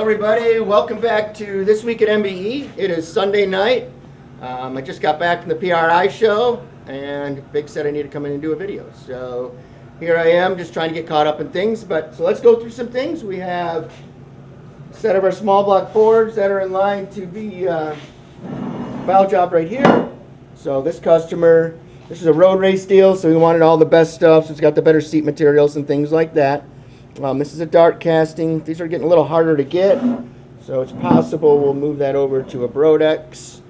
everybody, welcome back to This Week at MBE. It is Sunday night. I just got back from the PRI show, and Big said I need to come in and do a video. So here I am, just trying to get caught up in things. So let's go through some things. We have a set of our small block Fords that are in line to be valve job right here. So this customer, this is a road race deal, so he wanted all the best stuff. So it's got the better seat materials and things like that. This is a dart casting. These are getting a little harder to get, so it's possible we'll move that over to a Brodex.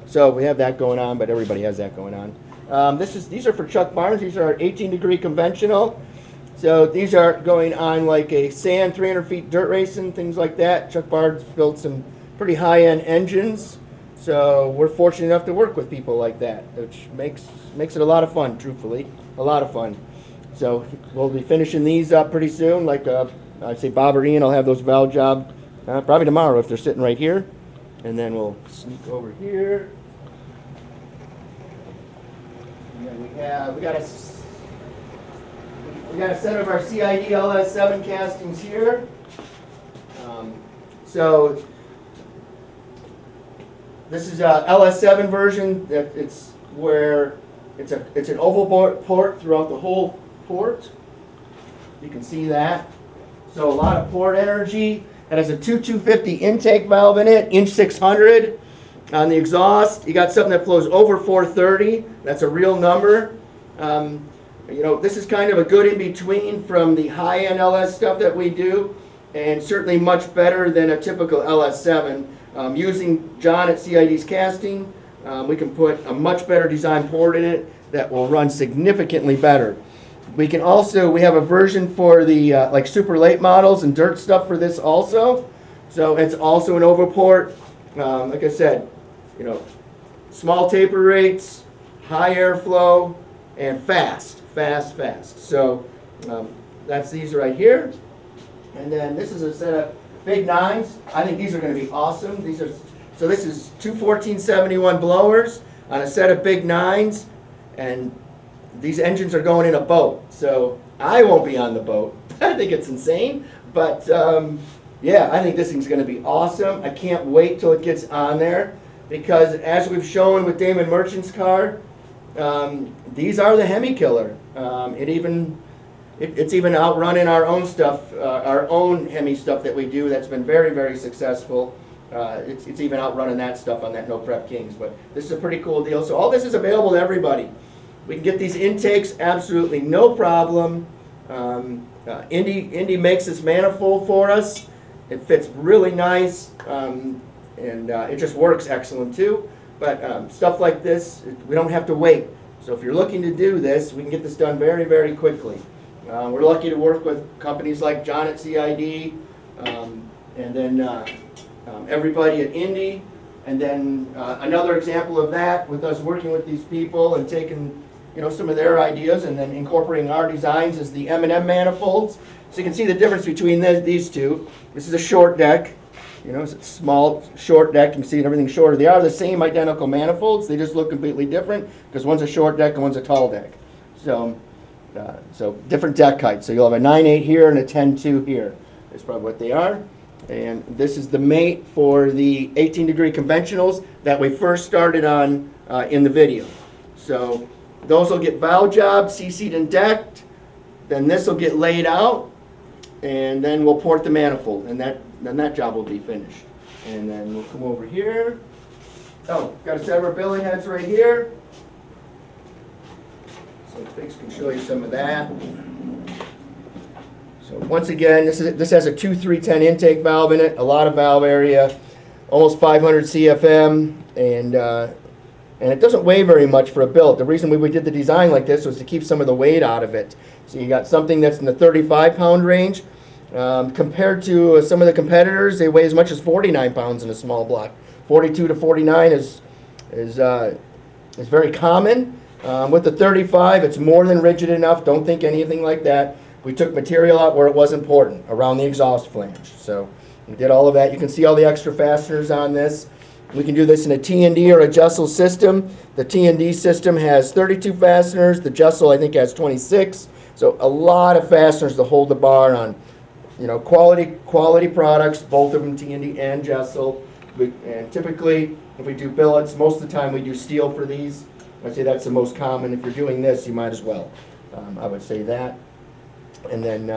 So we have that going on, but everybody has that going on. These are for Chuck Barnes. These are 18-degree conventional. So these are going on like a sand, 300 feet dirt racing, things like that. Chuck Barnes built some pretty high-end engines, so we're fortunate enough to work with people like that, which makes it a lot of fun, truthfully, a lot of fun. So we'll be finishing these up pretty soon. Like I'd say Bob or Ian will have those valve job probably tomorrow if they're sitting right here. And then we'll sneak over here. And then we got a set of our CID LS7 castings here. So this is a LS7 version. It's where it's an oval port throughout the whole port. You can see that. So a lot of port energy. It has a 250 intake valve in it, inch 600 on the exhaust. You got something that flows over 430. That's a real number. This is kind of a good in between from the high-end LS stuff that we do, and certainly much better than a typical LS7. Using John at CID's casting, we can put a much better design port in it that will run significantly better. We have a version for the like super late models and dirt stuff for this also. So it's also an oval port. Like I said, small taper rates, high airflow, and fast. So that's these right here. And then this is a set of big 9s. I think these are going to be awesome. So this is two 1471 blowers on a set of big 9s, and these engines are going in a boat. So I won't be on the boat. I think it's insane. But yeah, I think this thing's going to be awesome. I can't wait till it gets on there, because as we've shown with Damon Merchant's car, these are the Hemi killer. It's even outrunning our own stuff, our own Hemi stuff that we do that's been very, very successful. It's even outrunning that stuff on that No Prep Kings. But this is a pretty cool deal. So all this is available to everybody. We can get these intakes absolutely no problem. INDY makes this manifold for us. It fits really nice, and it just works excellent too. But stuff like this, we don't have to wait. So if you're looking to do this, we can get this done very, very quickly. We're lucky to work with companies like John at CID, and then everybody at INDY. And then another example of that, with us working with these people and taking some of their ideas and then incorporating our designs, is the M&M manifolds. So you can see the difference between these two. This is a short deck. It's a small, short deck. You can see everything's shorter. They are the same identical manifolds. They just look completely different, because one's a short deck and one's a tall deck. So different deck heights. So you'll have a 9.8 here and a 10.2 here. That's probably what they are. And this is the mate for the 18-degree conventionals that we first started on in the video. So those will get valve job, CC'd and decked. Then this will get laid out, and then we'll port the manifold, and then that job will be finished. And then we'll come over here. Oh, got a set of our billing heads right here. So Biggs can show you some of that. So once again, this has a 2-310 intake valve in it, a lot of valve area, almost 500 CFM, and it doesn't weigh very much for a build. The reason we did the design like this was to keep some of the weight out of it. So you got something that's in the 35-pound range. Compared to some of the competitors, they weigh as much as 49 pounds in a small block. 42 to 49 is very common. With the 35, it's more than rigid enough. Don't think anything like that. We took material out where it was important, around the exhaust flange. So we did all of that. You can see all the extra fasteners on this. We can do this in a T&D or a Jessel system. The T&D system has 32 fasteners. The Jessel, I think, has 26. So a lot of fasteners to hold the bar on you know, quality products, both of them, T&D and Jessel. And typically, if we do billets, most of the time we do steel for these. I'd say that's the most common. If you're doing this, you might as well. I would say that. And then,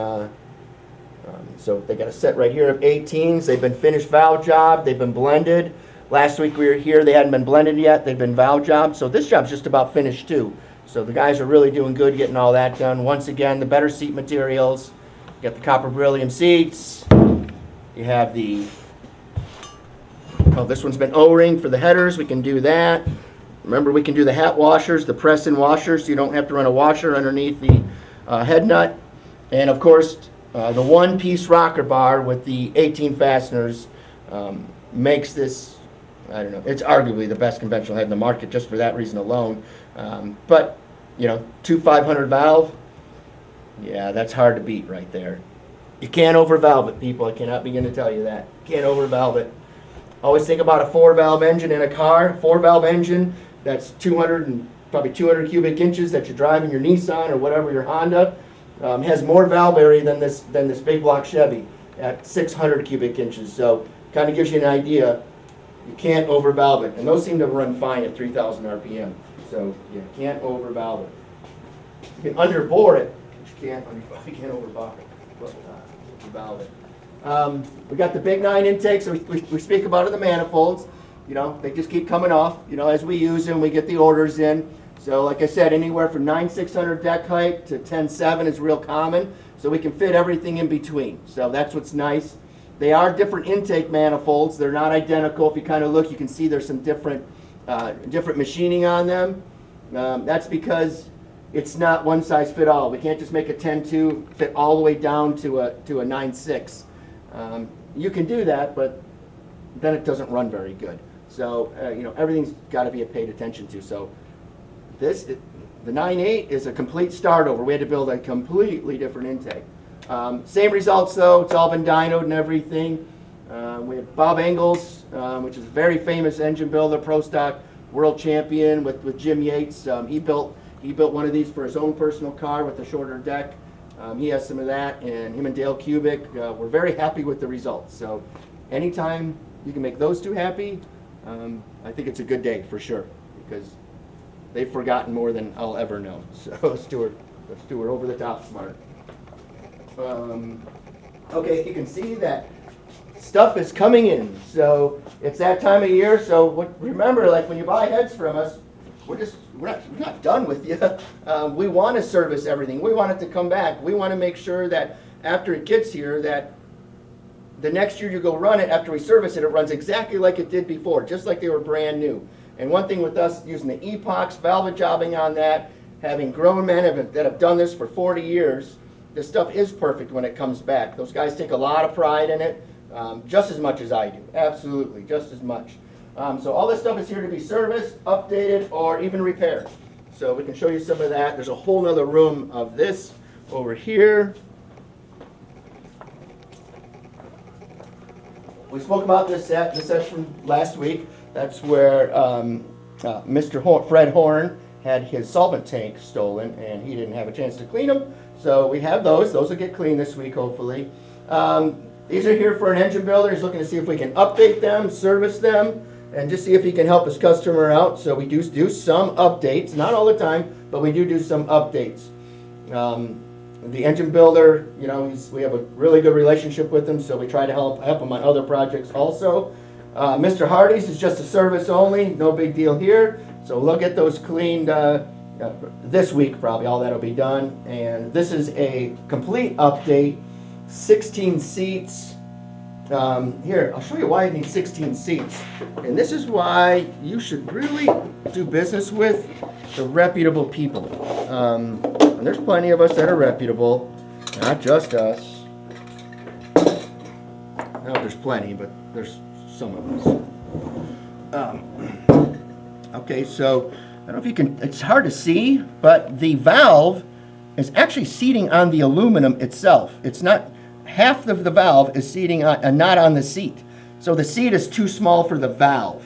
so they got a set right here of 18s. They've been finished valve job. They've been blended. Last week we were here. They hadn't been blended yet. They've been valve job. So this job's just about finished too. So the guys are really doing good getting all that done. Once again, the better seat materials. You got the copper beryllium seats. You have the, oh, this one's been O-ring for the headers. We can do that. Remember, we can do the hat washers, the press-in washers, so you don't have to run a washer underneath the head nut. And of course, the one-piece rocker bar with the 18 fasteners makes this, I don't know, it's arguably the best conventional head in the market just for that reason alone. But, you know, 2/500 valve, yeah, that's hard to beat right there. You can't over-valve it, people. I cannot begin to tell you that. Can't over-valve it. Always think about a 4-valve engine in a car. 4-valve engine, that's 200 cubic inches that you drive in your Nissan or whatever, your Honda. Has more valve area than this big block Chevy at 600 cubic inches. So kind of gives you an idea. You can't over-valve it. And those seem to run fine at 3,000 RPM. So you can't over-valve it. You can underbore it, but you can't over-valve it. We got the big 9 intakes. So we speak about it, the manifolds. You know, they just keep coming off. You know, as we use them, we get the orders in. So like I said, anywhere from 9,600 deck height to 10.7 is real common. So we can fit everything in between. So that's what's nice. They are different intake manifolds. They're not identical. If you kind of look, you can see there's some different machining on them. That's because it's not one size fit all. We can't just make a 10.2 fit all the way down to a 9.6. You can do that, but then it doesn't run very good. So you know, everything's got to be paid attention to. So the 9.8 is a complete start over. We had to build a completely different intake. Same results though. It's all been dynoed and everything. We have Bob Engels, which is a very famous engine builder, pro stock world champion with Jim Yates. He built one of these for his own personal car with a shorter deck. He has some of that, and him and Dale Kubik. We're very happy with the results. So anytime you can make those two happy, I think it's a good day for sure, because they've forgotten more than I'll ever know. So Stuart over the top smart. Okay, you can see that stuff is coming in. So it's that time of year. So remember, like when you buy heads from us, we're not done with you. We want to service everything. We want it to come back. We want to make sure that after it gets here, that the next year you go run it, after we service it, it runs exactly like it did before, just like they were brand new. And one thing with us, using the epox, valve jobbing on that, having grown men that have done this for 40 years, this stuff is perfect when it comes back. Those guys take a lot of pride in it, just as much as I do. Absolutely, just as much. So all this stuff is here to be serviced, updated, or even repaired. So we can show you some of that. There's a whole other room of this over here. We spoke about this set. This set's from last week. That's where Mr. Fred Horn had his solvent tank stolen, and he didn't have a chance to clean them. So we have those. Those will get cleaned this week, hopefully. These are here for an engine builder. He's looking to see if we can update them, service them, and just see if he can help his customer out. So we do some updates, not all the time, but we do some updates. The engine builder, you know, we have a really good relationship with him, so we try to help him on other projects also. Mr. Hardy's is just a service only, no big deal here. So we'll get those cleaned this week, probably. All that'll be done. And this is a complete update, 16 seats. Here, I'll show you why you need 16 seats. And this is why you should really do business with the reputable people. And there's plenty of us that are reputable, not just us. I don't know if there's plenty, but there's some of us. Okay, so I don't know if you can, it's hard to see, but the valve is actually seating on the aluminum itself. It's not, half of the valve is seating on, and not on the seat. So the seat is too small for the valve.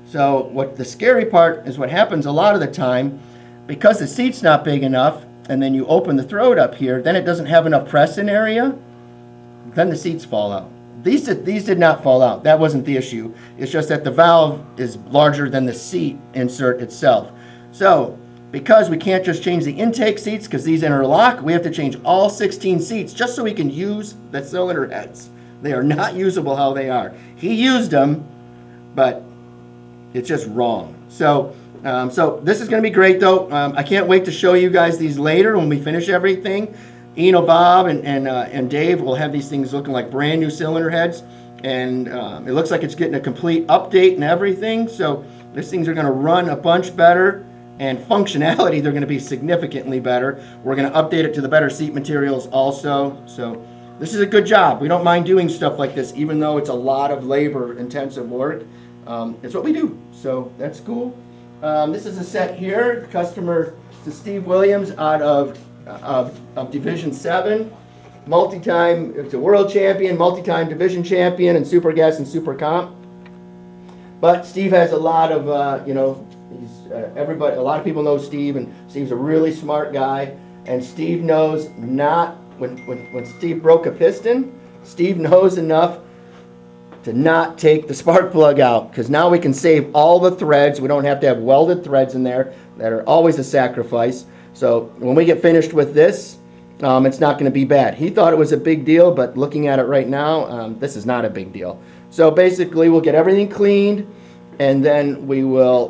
So what the scary part is, what happens a lot of the time, because the seat's not big enough, and then you open the throat up here, then it doesn't have enough press-in area, then the seats fall out. These did not fall out. That wasn't the issue. It's just that the valve is larger than the seat insert itself. So, because we can't just change the intake seats because these interlock, we have to change all 16 seats just so we can use the cylinder heads. They are not usable how they are. He used them, but it's just wrong. So this is going to be great, though. I can't wait to show you guys these later when we finish everything. Bob and Dave will have these things looking like brand new cylinder heads, and it looks like it's getting a complete update and everything. So these things are going to run a bunch better, and functionality they're going to be significantly better. We're going to update it to the better seat materials also. So this is a good job. We don't mind doing stuff like this, even though it's a lot of labor-intensive work. It's what we do, so that's cool. This is a set here, customer to Steve Williams out of Division 7, multi-time, it's a world champion, multi-time division champion in Super Gas and Super Comp. But Steve has a lot of, everybody, a lot of people know Steve, and Steve's a really smart guy. And Steve knows not, when Steve broke a piston, Steve knows enough to not take the spark plug out, because now we can save all the threads. We don't have to have welded threads in there that are always a sacrifice. So when we get finished with this, it's not going to be bad. He thought it was a big deal, but looking at it right now, this is not a big deal. So basically, we'll get everything cleaned, and then we'll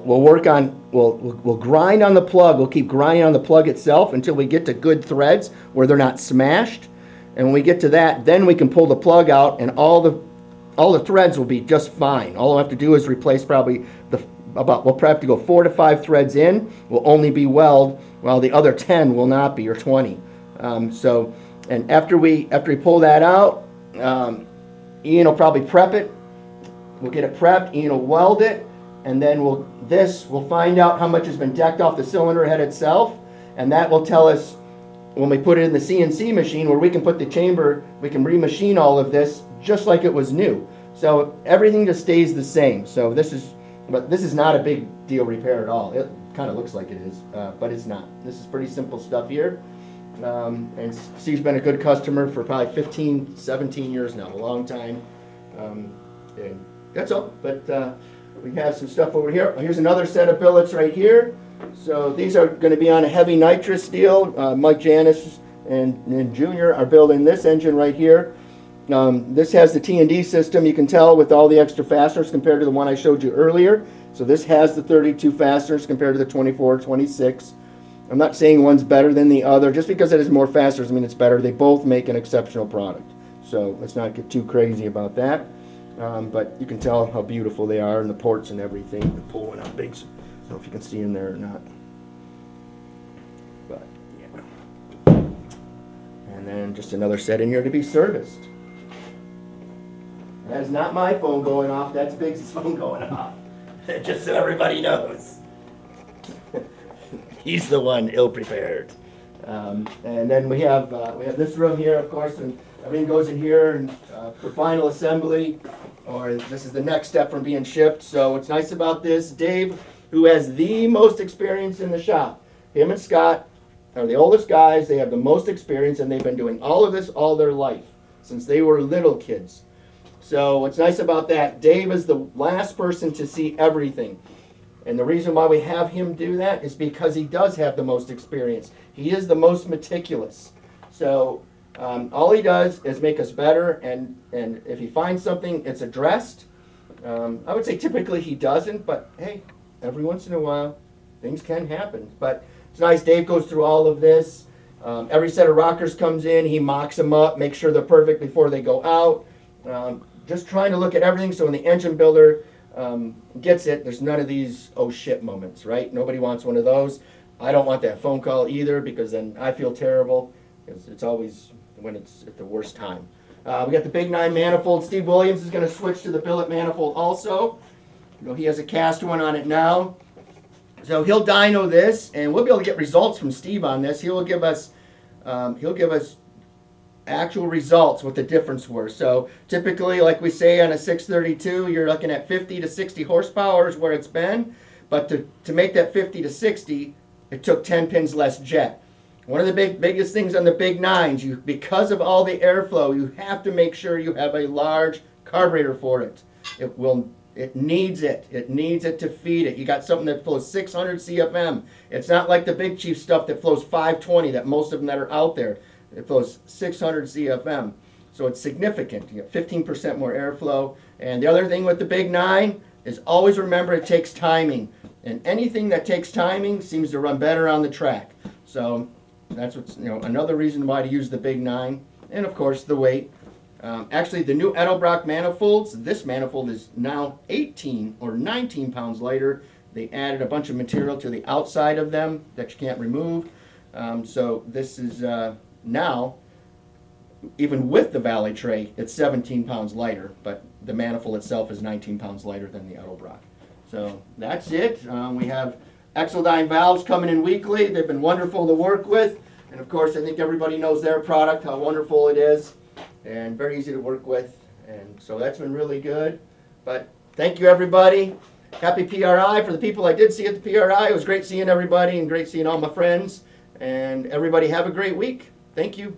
grind on the plug. We'll keep grinding on the plug itself until we get to good threads where they're not smashed. And when we get to that, then we can pull the plug out, and all the threads will be just fine. All we'll have to do is replace probably we'll probably have to go 4 to 5 threads in. Will only be weld, while the other 10 will not be, or 20. And after we pull that out, Ian will probably prep it. We'll get it prepped. Ian will weld it, and then we'll find out how much has been decked off the cylinder head itself, and that will tell us when we put it in the CNC machine, where we can put the chamber, we can remachine all of this just like it was new. So everything just stays the same. So this is not a big deal repair at all. It kind of looks like it is, but it's not. This is pretty simple stuff here. And Steve's been a good customer for probably 15, 17 years now, a long time. And that's all. But we have some stuff over here. Here's another set of billets right here. So these are going to be on a heavy nitrous steel. Mike Janis and Junior are building this engine right here. This has the T&D system, you can tell, with all the extra fasteners compared to the one I showed you earlier. So this has the 32 fasteners compared to the 24, 26. I'm not saying one's better than the other. Just because it has more fasteners, I mean it's better. They both make an exceptional product. So let's not get too crazy about that. But you can tell how beautiful they are, and the ports and everything. The pulling out big. I don't know if you can see in there or not. But yeah. And then just another set in here to be serviced. That's not my phone going off, that's Biggs' phone going off. Just so everybody knows. He's the one ill-prepared. And then we have this room here, of course, and everything goes in here and, for final assembly, or this is the next step from being shipped. So what's nice about this, Dave, who has the most experience in the shop, him and Scott are the oldest guys, they have the most experience, and they've been doing all of this all their life, since they were little kids. So what's nice about that, Dave is the last person to see everything. And the reason why we have him do that is because he does have the most experience. He is the most meticulous. So all he does is make us better, and if he finds something, it's addressed. I would say typically he doesn't, but hey, every once in a while, things can happen. But it's nice, Dave goes through all of this. Every set of rockers comes in, he mocks them up, makes sure they're perfect before they go out. Just trying to look at everything so when the engine builder gets it, there's none of these oh shit moments, right? Nobody wants one of those. I don't want that phone call either, because then I feel terrible, because it's always when it's at the worst time. We got the Big 9 manifold. Steve Williams is going to switch to the billet manifold also. He has a cast one on it now. So he'll dyno this, and we'll be able to get results from Steve on this. He'll give us actual results, what the difference were. So typically, like we say on a 632, you're looking at 50 to 60 horsepower is where it's been. But to make that 50 to 60, it took 10 pins less jet. One of the biggest things on the big nines, because of all the airflow, you have to make sure you have a large carburetor for it. It needs it. It needs it to feed it. You got something that flows 600 CFM. It's not like the Big Chief stuff that flows 520, that most of them that are out there. It flows 600 CFM. So it's significant. You get 15% more airflow. And the other thing with the Big 9 is always remember it takes timing. And anything that takes timing seems to run better on the track. So that's what's, another reason why to use the Big 9. And of course the weight. Actually, the new Edelbrock manifolds, this manifold is now 18 or 19 pounds lighter. They added a bunch of material to the outside of them that you can't remove. So this is now, even with the valley tray, it's 17 pounds lighter, but the manifold itself is 19 pounds lighter than the Edelbrock. So that's it. We have Exodyne valves coming in weekly. They've been wonderful to work with. And of course, I think everybody knows their product, how wonderful it is, and very easy to work with. And so that's been really good. But thank you, everybody. Happy PRI. For the people I did see at the PRI, it was great seeing everybody and great seeing all my friends. And everybody have a great week. Thank you.